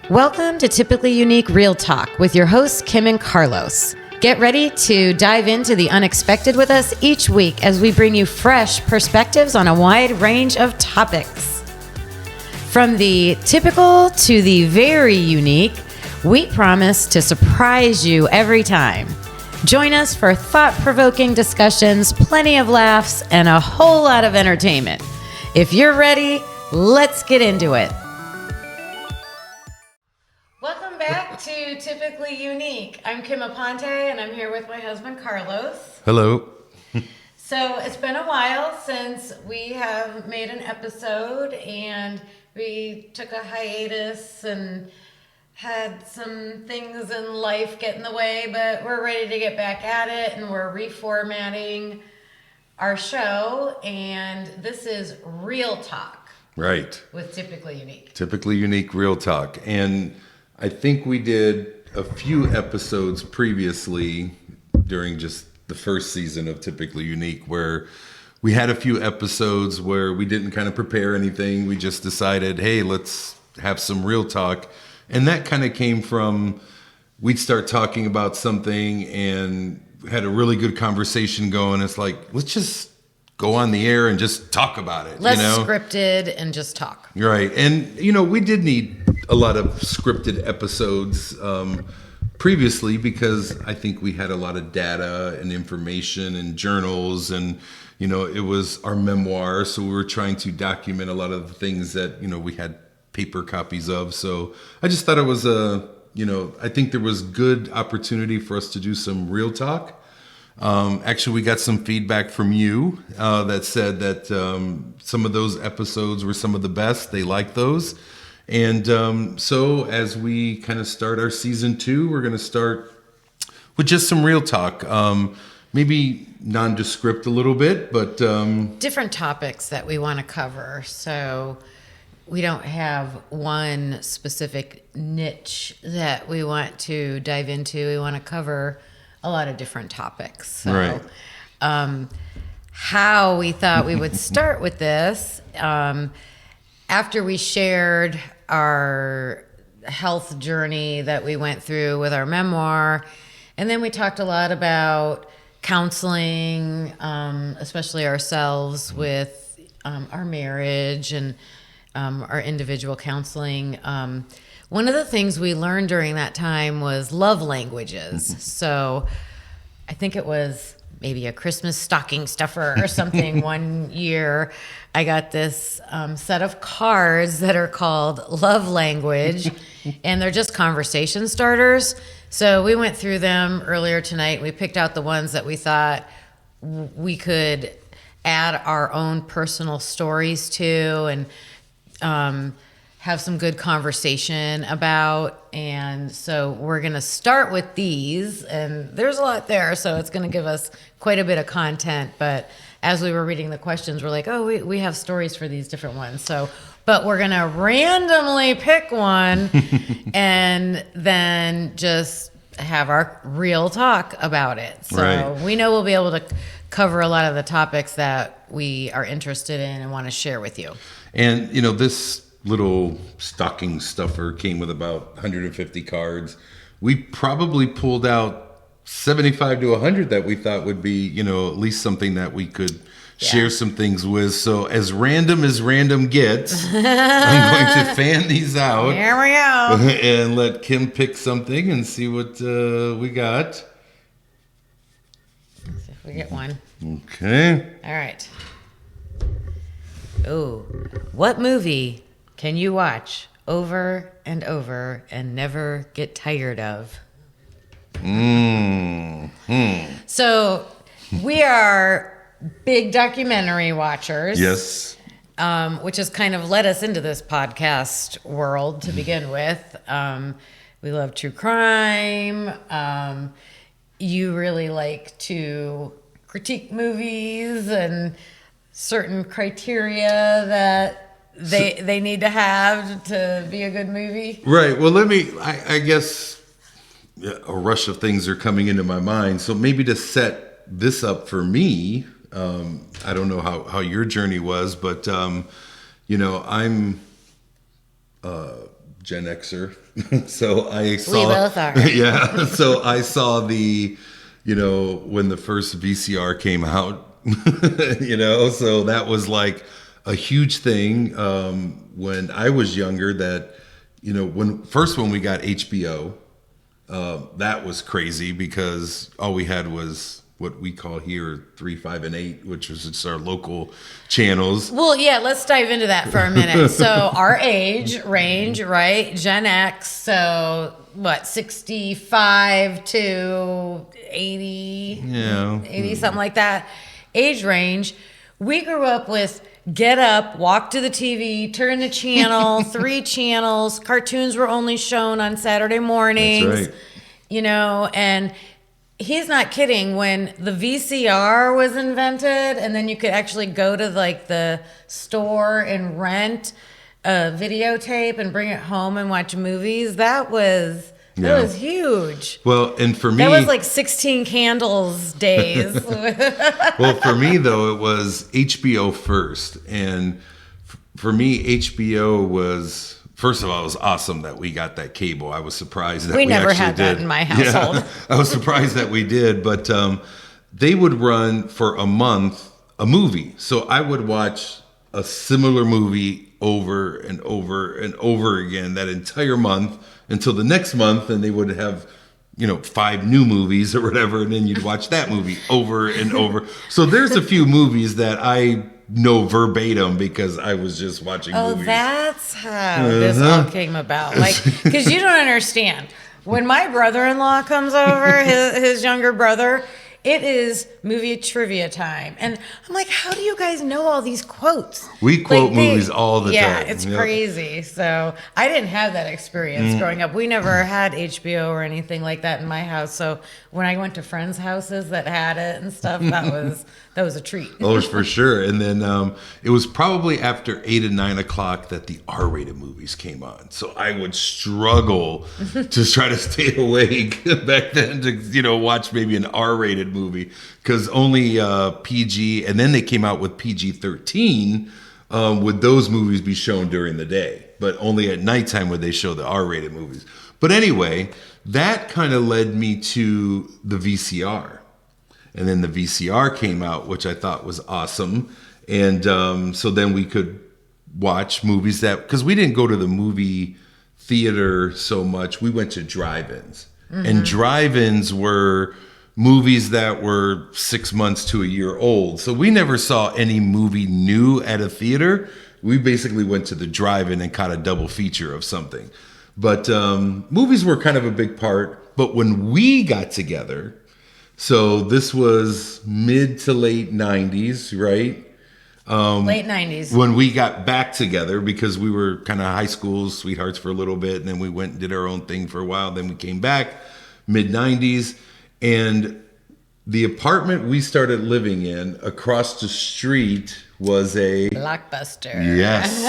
Welcome to Typically Unique Real Talk with your hosts, Kim and Carlos. Get ready to dive into the unexpected with us each week as we bring you fresh perspectives on a wide range of topics. From the typical to the very unique, we promise to surprise you every time. Join us for thought-provoking discussions, plenty of laughs, and a whole lot of entertainment. If you're ready, let's get into it. Welcome back to Typically Unique. I'm Kim Aponte, and I'm here with my husband, Carlos. Hello. So it's been a while since we have made an episode, and we took a hiatus and had some things in life get in the way, but we're ready to get back at it, and we're reformatting our show, and this is Real Talk. Right. With Typically Unique. Typically Unique Real Talk. And I think we did a few episodes previously during just the first season of Typically Unique where we had a few episodes where we didn't kind of prepare anything. We just decided, hey, let's have some real talk. And that kind of came from, we'd start talking about something and had a really good conversation going. It's like, let's just go on the air and just talk about it. Less scripted and just talk. Right. And, we did need a lot of scripted episodes previously because I think we had a lot of data and information and journals and, it was our memoir. So we were trying to document a lot of the things that, we had paper copies of. So I just thought it was I think there was good opportunity for us to do some real talk. Actually, we got some feedback from you that said that some of those episodes were some of the best. They liked those. And so as we kind of start our season 2, we're going to start with just some real talk. Maybe nondescript a little bit, but different topics that we want to cover. So we don't have one specific niche that we want to dive into. We want to cover a lot of different topics. So, right. How we thought we would start with this, after we shared our health journey that we went through with our memoir, and then we talked a lot about counseling, especially ourselves with our marriage and our individual counseling. One of the things we learned during that time was love languages. So I think it was maybe a Christmas stocking stuffer or something. One year I got this set of cards that are called Love Language, and they're just conversation starters. So we went through them earlier tonight. We picked out the ones that we thought we could add our own personal stories to and have some good conversation about. And so we're going to start with these, and there's a lot there, so it's going to give us quite a bit of content. But as we were reading the questions, we're like, oh, we have stories for these different ones. So, but we're going to randomly pick one and then just have our real talk about it. So right. We know we'll be able to cover a lot of the topics that we are interested in and want to share with you. And, this little stocking stuffer came with about 150 cards. We probably pulled out 75 to 100 that we thought would be, at least something that we could share some things with. So as random gets, I'm going to fan these out. Here we go. And let Kim pick something and see what we got. Let's see if we get one. Okay. All right. Oh, what movie can you watch over and over and never get tired of? So we are big documentary watchers. Yes. Which has kind of led us into this podcast world to begin with. We love true crime. You really like to critique movies and certain criteria that they need to have to be a good movie. Right. Well, I guess a rush of things are coming into my mind. So maybe to set this up for me, I don't know how your journey was, but, I'm Gen Xer, so I saw. We both are. Yeah, so I saw when the first VCR came out, so that was like a huge thing when I was younger. That when we got HBO, that was crazy because all we had was what we call here 3, 5, and 8, which was just our local channels. Well, yeah, let's dive into that for a minute. So our age range, right? Gen X, so what, 65 to 80? Yeah. 80, something like that. Age range. We grew up with get up, walk to the TV, turn the channel, 3 channels. Cartoons were only shown on Saturday mornings. That's right. And he's not kidding. When the VCR was invented, and then you could actually go to like the store and rent a videotape and bring it home and watch movies, that was huge. Well, and for me, that was like 16 candles days. well, for me though, it was HBO first, and for me, HBO was. First of all, it was awesome that we got that cable. I was surprised that we never actually had did. that in my household. Yeah, I was surprised that we did, but they would run for a month a movie. So I would watch a similar movie over and over and over again that entire month until the next month, and they would have 5 new movies or whatever, and then you'd watch that movie over and over. So there's a few movies that I know verbatim because I was just watching movies. Oh, that's how this all came about. Like, because you don't understand. When my brother-in-law comes over, his younger brother, it is movie trivia time. And I'm like, how do you guys know all these quotes? We quote movies all the time. Yeah, it's crazy. So I didn't have that experience growing up. We never had HBO or anything like that in my house. So when I went to friends' houses that had it and stuff, that was a treat. Oh, for sure. And then it was probably after 8 and 9 o'clock that the R-rated movies came on. So I would struggle to try to stay awake back then to watch maybe an R-rated movie, because only PG, and then they came out with PG-13. Would those movies be shown during the day? But only at nighttime would they show the R-rated movies. But anyway, that kind of led me to the VCR. And then the VCR came out, which I thought was awesome. And so then we could watch movies because we didn't go to the movie theater so much. We went to drive-ins. Mm-hmm. And drive-ins were movies that were 6 months to a year old. So we never saw any movie new at a theater. We basically went to the drive-in and caught a double feature of something. But movies were kind of a big part. But when we got together, so this was mid to late 90s, right? Late 90s. When we got back together, because we were kind of high school sweethearts for a little bit, and then we went and did our own thing for a while. Then we came back mid 90s, and the apartment we started living in across the street was a Blockbuster. Yes.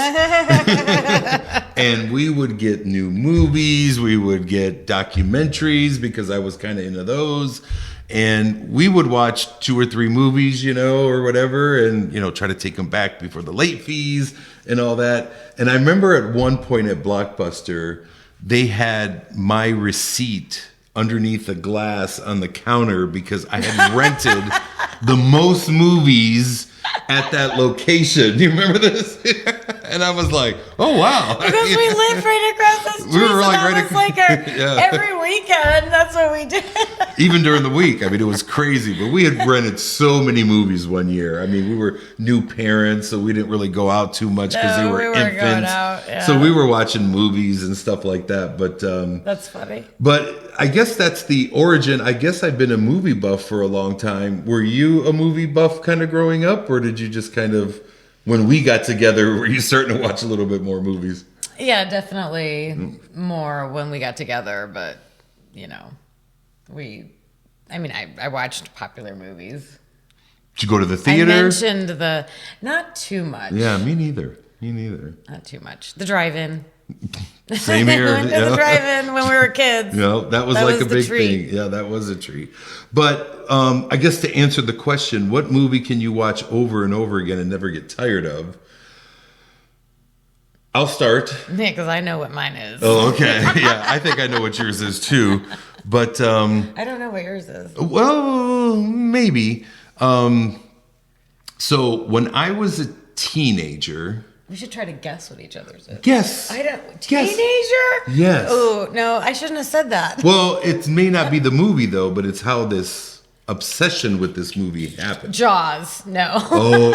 And we would get new movies, we would get documentaries, because I was kind of into those. And we would watch 2 or 3 movies, or whatever, and, try to take them back before the late fees and all that. And I remember at one point at Blockbuster, they had my receipt underneath the glass on the counter because I had rented the most movies at that location. Do you remember this? And I was like, oh, wow. Because we lived right across the street. We were like so that was like our, every weekend, that's what we did. Even during the week. I mean, it was crazy. But we had rented so many movies one year. I mean, we were new parents, so we didn't really go out too much because they were infants. Going out, yeah. So we were watching movies and stuff like that. But that's funny. But I guess that's the origin. I guess I've been a movie buff for a long time. Were you a movie buff kind of growing up, or did you just kind of, when we got together, were you starting to watch a little bit more movies? Yeah, definitely more when we got together. But, I watched popular movies. Did you go to the theater? I mentioned not too much. Yeah, me neither. Not too much. The drive-in. Same here. We went to the drive-in when we were kids. That was like a big thing. Yeah, that was a treat. But I guess to answer the question, what movie can you watch over and over again and never get tired of? I'll start. Yeah, because I know what mine is. Oh, okay. Yeah, I think I know what yours is too. But I don't know what yours is. well, maybe. So when I was a teenager, We should try to guess what each other's is. guess. I don't. Guess. Teenager? Yes. Oh no, I shouldn't have said that. Well, it may not be the movie though, but it's how this obsession with this movie happened. Jaws. No. Oh,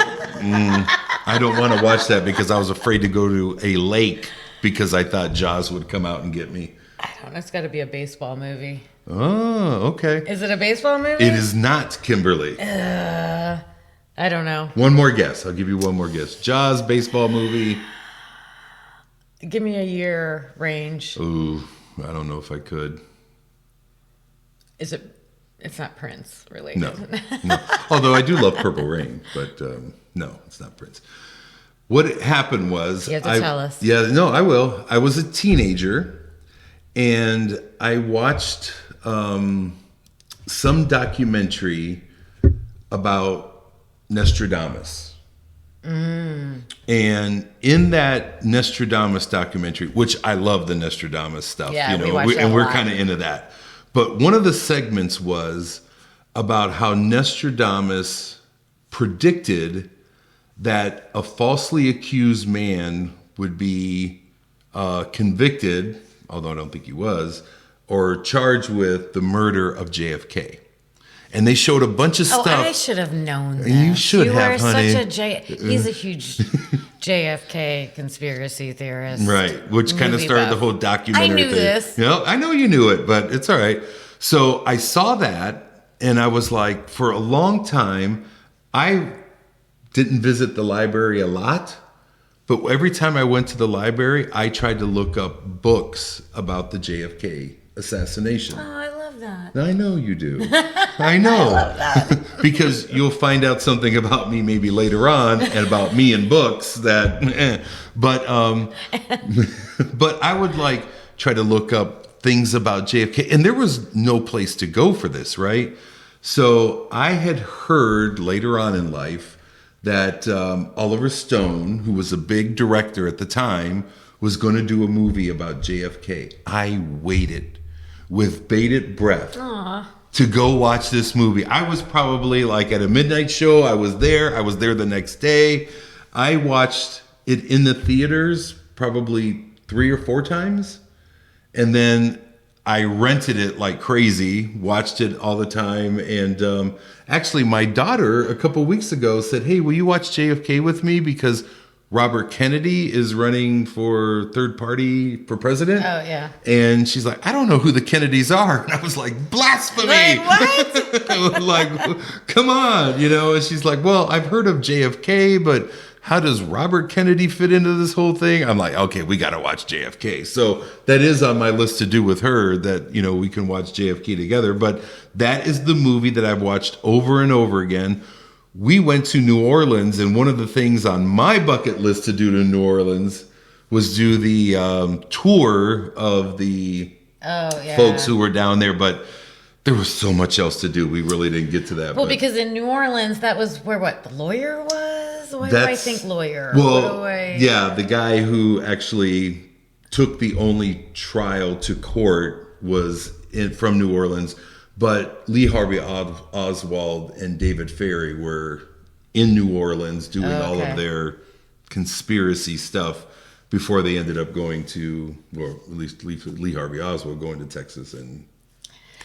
I don't want to watch that because I was afraid to go to a lake because I thought Jaws would come out and get me. I don't know. It's got to be a baseball movie. Oh, okay. Is it a baseball movie? It is not, Kimberly. I don't know. One more guess. I'll give you one more guess. Jaws, baseball movie. Give me a year range. Ooh, I don't know if I could. Is it? It's not Prince related. No, no. Although I do love Purple Rain, but no, it's not Prince. What happened was, You have to tell us. Yeah, no, I will. I was a teenager, and I watched some documentary about Nostradamus. And in that Nostradamus documentary, which I love the Nostradamus stuff, Yeah, you know, we watch that and a we're lot. kind of into that. But one of the segments was about how Nostradamus predicted that a falsely accused man would be convicted, although I don't think he was, or charged with the murder of JFK. And they showed a bunch of Oh, stuff. I should have known that. You should have, You are honey. He's a huge JFK conspiracy theorist. Right, which kind of Movie started buff. the whole documentary I knew thing. this. You know, I know you knew it, but it's all right. So I saw that, and I was like, for a long time, I didn't visit the library a lot, but every time I went to the library, I tried to look up books about the JFK assassination. Oh, I love that. I know you do. I know. Because you'll find out something about me maybe later on and about me in books that but but I would like try to look up things about JFK, and there was no place to go for this, right? So I had heard later on in life that Oliver Stone, who was a big director at the time, was going to do a movie about JFK. I waited with bated breath to go watch this movie. I was probably like at a midnight show. I was there the next day. I watched it in the theaters probably 3 or 4 times. And then I rented it like crazy, watched it all the time. And actually, my daughter a couple weeks ago said, "Hey, will you watch JFK with me? Because Robert Kennedy is running for third party for president." Oh, yeah. And she's like, "I don't know who the Kennedys are." And I was like, "Blasphemy!" Like, what? Like, come on, you know? And she's like, "Well, I've heard of JFK, but how does Robert Kennedy fit into this whole thing?" I'm like, "Okay, we got to watch JFK." So that is on my list to do with her, that, you know, we can watch JFK together. But that is the movie that I've watched over and over again. We went to New Orleans, and one of the things on my bucket list to do to New Orleans was do the tour of the folks who were down there. But there was so much else to do. We really didn't get to that. Well, but because in New Orleans, that was where the lawyer was? Why do I think lawyer? Well, yeah, the guy who actually took the only trial to court was from New Orleans. But Lee Harvey Oswald and David Ferry were in New Orleans doing all of their conspiracy stuff before they ended up going to, or at least Lee Harvey Oswald going to Texas and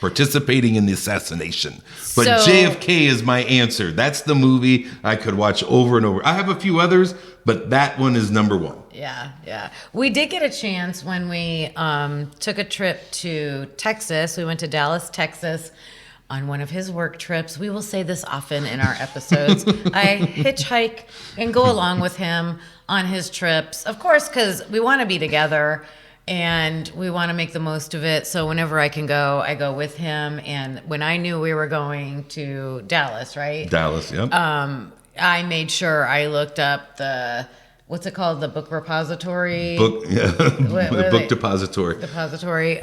participating in the assassination. But So- JFK is my answer. That's the movie I could watch over and over. I have a few others, but that one is number one. Yeah. We did get a chance when we took a trip to Texas. We went to Dallas, Texas on one of his work trips. We will say this often in our episodes. I hitchhike and go along with him on his trips, of course, because we want to be together and we want to make the most of it. So whenever I can go, I go with him. And when I knew we were going to Dallas, right? Dallas, yep. I made sure I looked up what's it called? The book repository? Book, yeah. What The are book they? depository. Depository.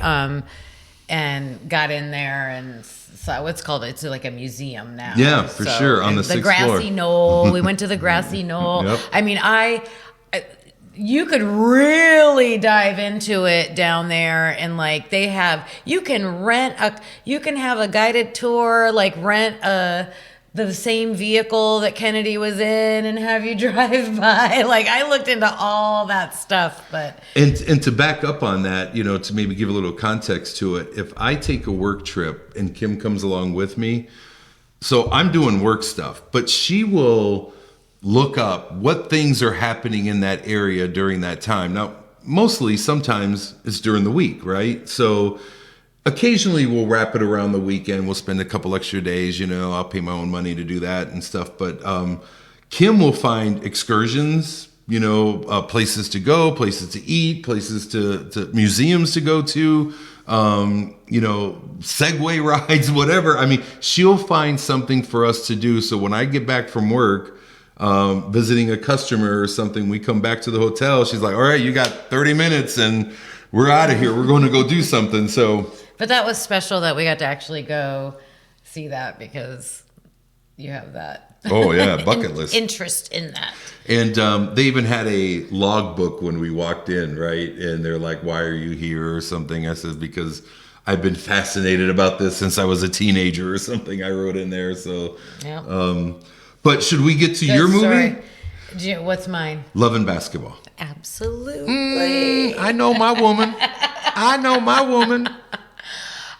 And got in there and saw what's called, it's like a museum now. Yeah, for sure, on the the 6th grassy floor. knoll. We went to the grassy knoll. Yep. I mean, you could really dive into it down there, and like you can have a guided tour, like rent the same vehicle that Kennedy was in and have you drive by. Like I looked into all that stuff, but and to back up on that, to maybe give a little context to it, if I take a work trip and Kim comes along with me, so I'm doing work stuff, but she will look up what things are happening in that area during that time. Now, sometimes it's during the week, right? So occasionally we'll wrap it around the weekend. We'll spend a couple extra days, I'll pay my own money to do that and stuff. But Kim will find excursions, places to go, places to eat, places to museums to go to, Segway rides, whatever. I mean, she'll find something for us to do. So when I get back from work, visiting a customer or something, we come back to the hotel. She's like, all right, you got 30 minutes and we're out of here. We're going to go do something. So, but that was special that we got to actually go see that because you have that. Oh yeah. Bucket list. Interest in that. And they even had a logbook when we walked in, right? And they're like, why are you here or something? I said, because I've been fascinated about this since I was a teenager or something. I wrote in there. So, yeah. But should we get to your movie? What's mine? Love and Basketball. Absolutely. I know my woman.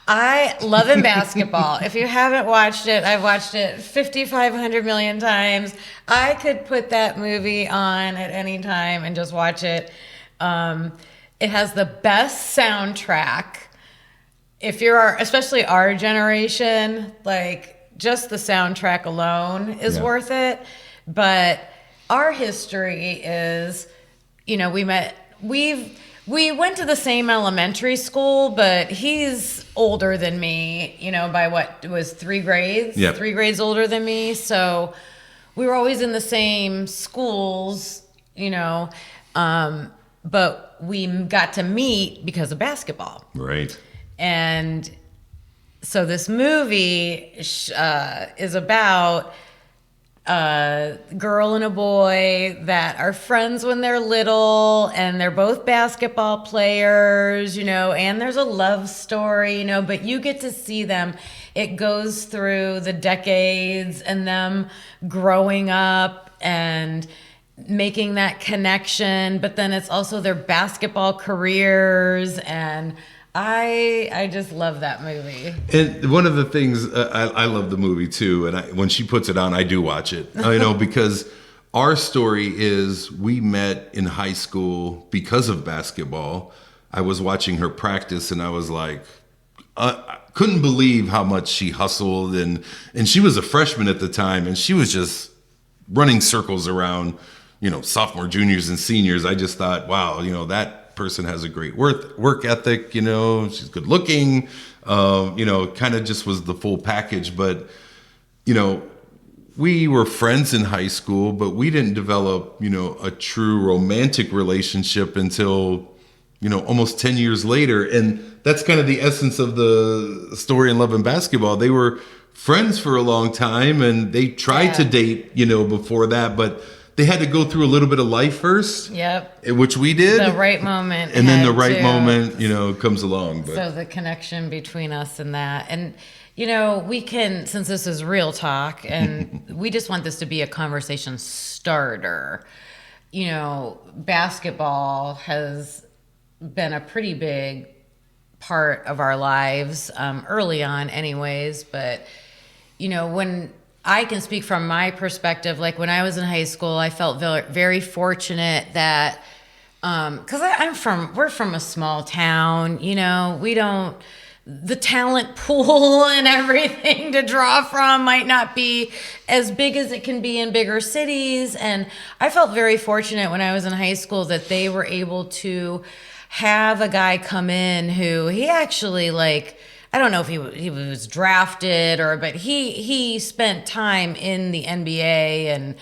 I Love and Basketball. If you haven't watched it, I've watched it 5,500 million times. I could put that movie on at any time and just watch it. It has the best soundtrack. If you're especially our generation, like just the soundtrack alone is worth it. But our history is, we went to the same elementary school, but he's older than me, by what was 3 grades, 3 grades older than me. So we were always in the same schools, but we got to meet because of basketball. Right. And so this movie is about a girl and a boy that are friends when they're little, and they're both basketball players, and there's a love story, but you get to see them. It goes through the decades and them growing up and making that connection, but then it's also their basketball careers, and I just love that movie. And one of the things, I love the movie too, and when she puts it on, I do watch it, because our story is we met in high school because of basketball. I was watching her practice and I was like, I couldn't believe how much she hustled, and she was a freshman at the time, and she was just running circles around, sophomore, juniors, and seniors. I just thought, wow, that person has a great work ethic, she's good looking, kind of just was the full package. But, we were friends in high school, but we didn't develop, a true romantic relationship until, almost 10 years later. And that's kind of the essence of the story in Love and Basketball. They were friends for a long time and they tried to date, before that, but they had to go through a little bit of life first. Yep. Which we did. The right moment. And then the right moment, comes along. But. So the connection between us and that. And, we can, since this is real talk, and we just want this to be a conversation starter. Basketball has been a pretty big part of our lives, early on anyways. But, when I can speak from my perspective. Like when I was in high school, I felt very fortunate that, because we're from a small town, the talent pool and everything to draw from might not be as big as it can be in bigger cities. And I felt very fortunate when I was in high school that they were able to have a guy come in who he actually I don't know if he was drafted but he spent time in the NBA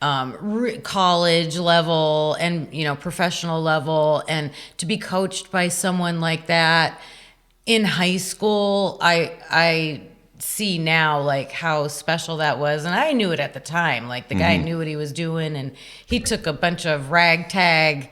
and college level and professional level, and to be coached by someone like that in high school, I see now how special that was, and I knew it at the time. The guy knew what he was doing, and he took a bunch of ragtag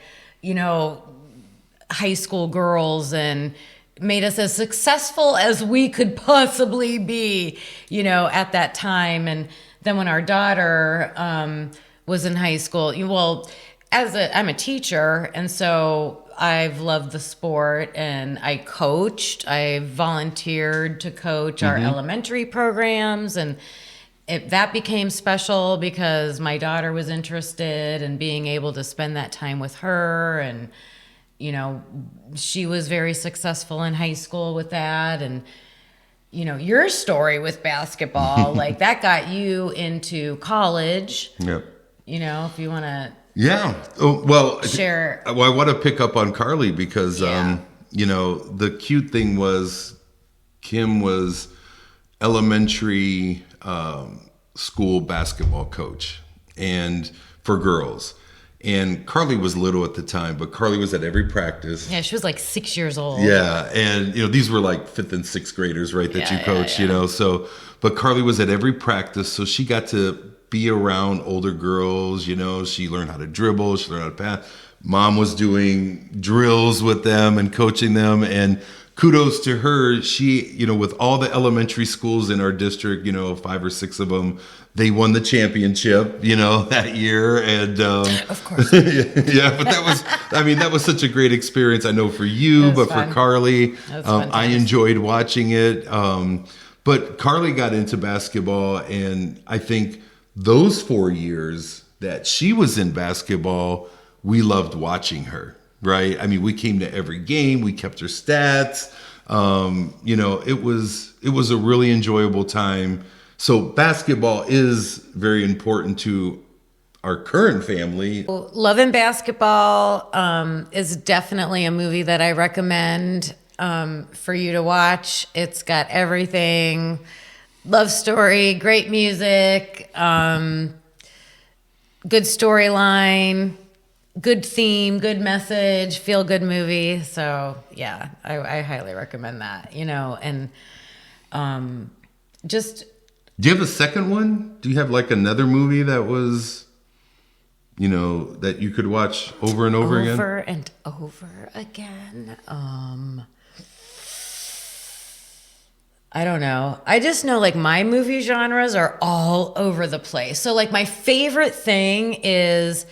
high school girls and made us as successful as we could possibly be, at that time. And then when our daughter was in high school, well, I'm a teacher, and so I've loved the sport, and I coached. I volunteered to coach our elementary programs, and that became special because my daughter was interested in being able to spend that time with her. And, she was very successful in high school with that. And, your story with basketball, like that got you into college. Yep. If you want to. Yeah. Oh, well, share. Well, I want to pick up on Carly because, Yeah. The cute thing was Kim was elementary school basketball coach and for girls. And Carly was little at the time, but Carly was at every practice. Yeah, she was like 6 years old. Yeah, and these were like 5th and 6th graders, right? That you coach, So, but Carly was at every practice, so she got to be around older girls. She learned how to dribble, she learned how to pass. Mom was doing drills with them and coaching them, and kudos to her. She, with all the elementary schools in our district, 5 or 6 of them, they won the championship, that year. And of course, yeah. But that was such a great experience. I know for you, but fun. for Carly, Fun I times. enjoyed watching it. But Carly got into basketball, and I think those 4 years that she was in basketball, we loved watching her. Right. I mean, we came to every game. We kept her stats. It was a really enjoyable time. So basketball is very important to our current family. Love and Basketball is definitely a movie that I recommend for you to watch. It's got everything. Love story, great music, good storyline, good theme, good message, feel good movie. So yeah, I highly recommend that, and just. Do you have a second one? Do you have like another movie that was, that you could watch over and over again? Over and over again. I don't know. I just know like my movie genres are all over the place. So like my favorite thing is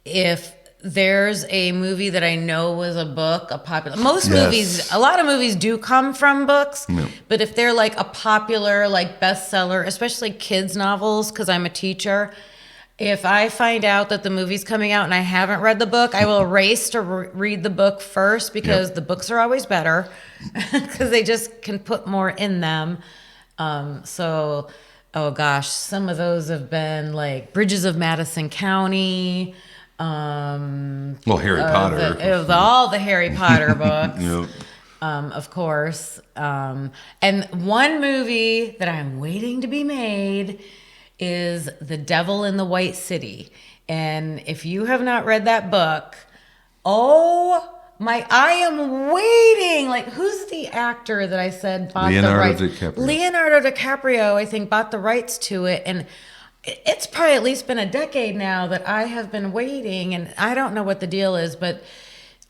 if there's a movie that I know was a book, a popular. Most Yes. movies, a lot of movies do come from books, Yeah. but if they're like a popular, like bestseller, especially kids novels, because I'm a teacher, if I find out that the movie's coming out and I haven't read the book, I will race to read the book first because Yep. the books are always better because they just can put more in them. Oh gosh, some of those have been like Bridges of Madison County. Harry Potter. All the Harry Potter books. Yep. Of course. And one movie that I'm waiting to be made is The Devil in the White City. And if you have not read that book, I am waiting. Like, who's the actor that I said bought the rights? Leonardo DiCaprio, I think, bought the rights to it. And it's probably at least been a decade now that I have been waiting, and I don't know what the deal is, but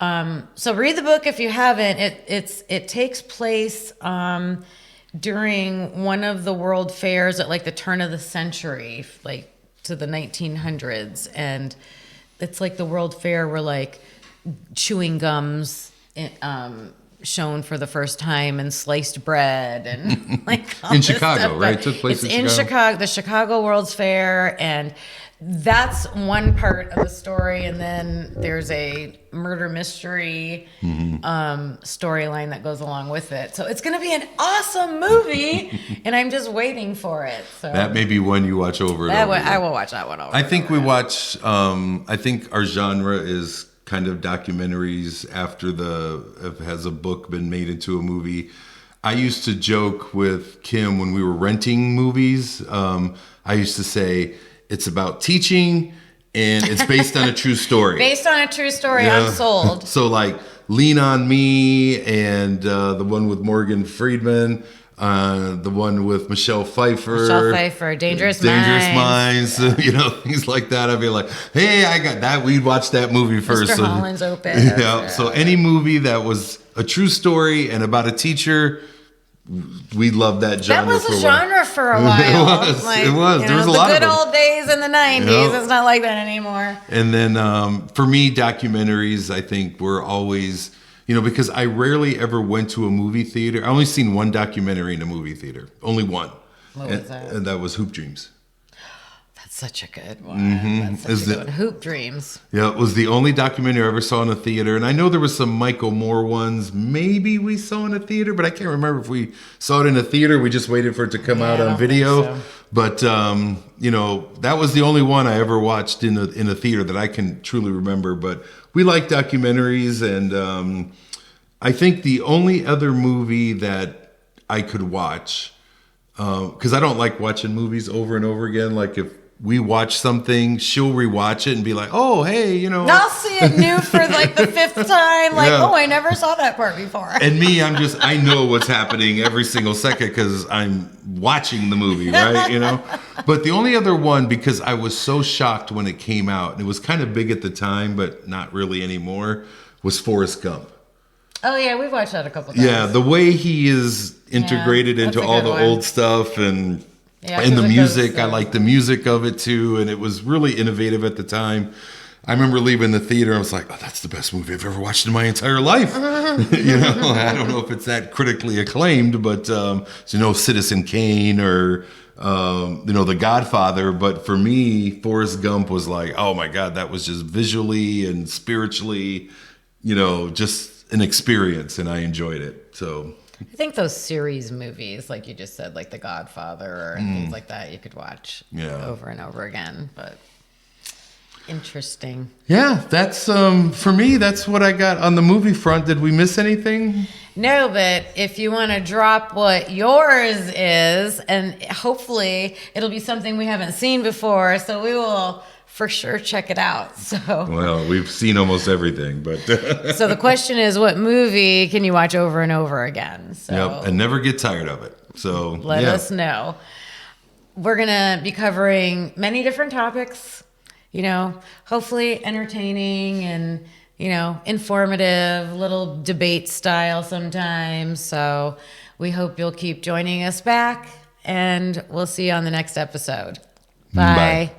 so read the book if you haven't. It takes place during one of the world fairs at like the turn of the century, like to the 1900s, and it's like the world fair where like chewing gums shown for the first time and sliced bread and like all In this Chicago, stuff. right? It took place It's in in Chicago? Chicago, the Chicago World's Fair, and that's one part of the story. And then there's a murder mystery storyline that goes along with it. So it's going to be an awesome movie, and I'm just waiting for it. So That may be one you watch over and over again. I will watch that one over. I think we watch. I think our genre is kind of documentaries. After has a book been made into a movie? I used to joke with Kim when we were renting movies. I used to say it's about teaching and it's based on a true story. Based on a true story, Yeah. I'm sold. So like Lean on Me and the one with Morgan Freeman. The one with Michelle Pfeiffer. Dangerous Minds. Things like that. I'd be like, hey, I got that. We'd watch that movie first. Mr. Holland's Opus. Yeah. So any movie that was a true story and about a teacher, we loved that genre. That was a genre for a while. It was. There was a lot of them. The good old days in the 90s. It's not like that anymore. And then for me, documentaries, I think, were always, because I rarely ever went to a movie theater. I only seen one documentary in a movie theater. Only one. What was that? And that was Hoop Dreams. That's such a good one. That's such a good one. Hoop Dreams. Yeah, it was the only documentary I ever saw in a theater. And I know there was some Michael Moore ones maybe we saw in a theater, but I can't remember if we saw it in a theater. We just waited for it to come out on video. So. But, that was the only one I ever watched in a theater that I can truly remember. But we like documentaries. And I think the only other movie that I could watch, because I don't like watching movies over and over again. Like if we watch something, she'll rewatch it and be like, oh, hey, I'll see it new for like the fifth time. Like, oh, I never saw that part before. And me, I know what's happening every single second because I'm watching the movie, right? But the only other one, because I was so shocked when it came out, and it was kind of big at the time, but not really anymore, was Forrest Gump. Oh, yeah, we've watched that a couple times. Yeah, the way he is integrated into all the old stuff and the music. I like the music of it too, and it was really innovative at the time. I remember leaving the theater, I was like, oh, that's the best movie I've ever watched in my entire life. I don't know if it's that critically acclaimed, but Citizen Kane or The Godfather. But for me, Forrest Gump was like, oh my God, that was just visually and spiritually, just an experience, and I enjoyed it. So I think those series movies, like you just said, like The Godfather or things like that, you could watch over and over again. But interesting. Yeah, that's for me. That's what I got on the movie front. Did we miss anything? No, but if you want to drop what yours is, and hopefully it'll be something we haven't seen before, so we will for sure check it out. So well, we've seen almost everything, but so the question is, what movie can you watch over and over again? So and never get tired of it. So let us know. We're gonna be covering many different topics, hopefully entertaining and informative, little debate style sometimes. So we hope you'll keep joining us back, and we'll see you on the next episode. Bye.